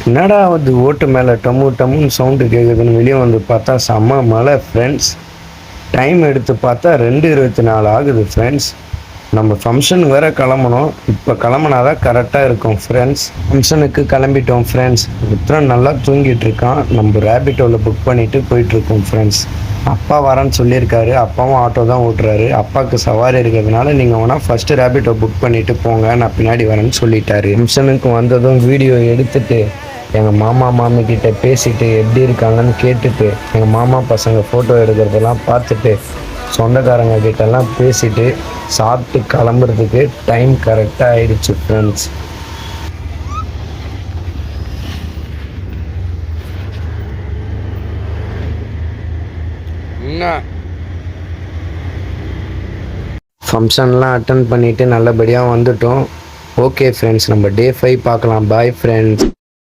என்னடா வந்து ஓட்டு மேலே டம்மு டம்முன்னு சவுண்டு கேட்குதுன்னு வெளியே வந்து பார்த்தா செம்ம மழை ஃப்ரெண்ட்ஸ். டைம் எடுத்து பார்த்தா 2:24 ஆகுது ஃப்ரெண்ட்ஸ். நம்ம ஃபங்க்ஷனுக்கு வேறு கிளம்பணும். இப்போ கிளம்புனாதான் கரெக்டாக இருக்கும் ஃப்ரெண்ட்ஸ். ஃபங்க்ஷனுக்கு கிளம்பிட்டோம் ஃப்ரெண்ட்ஸ். மித்ரன் நல்லா தூங்கிட்டு இருக்கான். நம்ம ரேபிட்டோவில் புக் பண்ணிட்டு போயிட்டுருக்கோம் ஃப்ரெண்ட்ஸ். அப்பா வரேன்னு சொல்லியிருக்காரு. அப்பாவும் ஆட்டோ தான் ஓட்டுறாரு. அப்பாவுக்கு சவாரி இருக்கிறதுனால நீங்கள் வேணால் ஃபஸ்ட்டு ரேபிட்டோ புக் பண்ணிவிட்டு போங்க, நான் பின்னாடி வரேன்னு சொல்லிட்டாரு. ஃபங்க்ஷனுக்கு வந்ததும் வீடியோ எடுத்துட்டு எங்கள் மாமா மாமி கிட்ட பேசிட்டு எப்படி இருக்காங்கன்னு கேட்டுட்டு எங்கள் மாமா பசங்க ஃபோட்டோ எடுக்கிறதெல்லாம் பார்த்துட்டு சொந்தக்காரங்க கிட்டலாம் பேசிட்டு சாப்பிட்டு கிளம்புறதுக்கு டைம் கரெக்டாக ஆயிடுச்சு ஃப்ரெண்ட்ஸ். ஃபங்க்ஷன்லாம் அட்டன் பண்ணிவிட்டு நல்லபடியாக வந்துட்டோம். ஓகே ஃப்ரெண்ட்ஸ், நம்ம டே 5 பார்க்கலாம். Bye friends.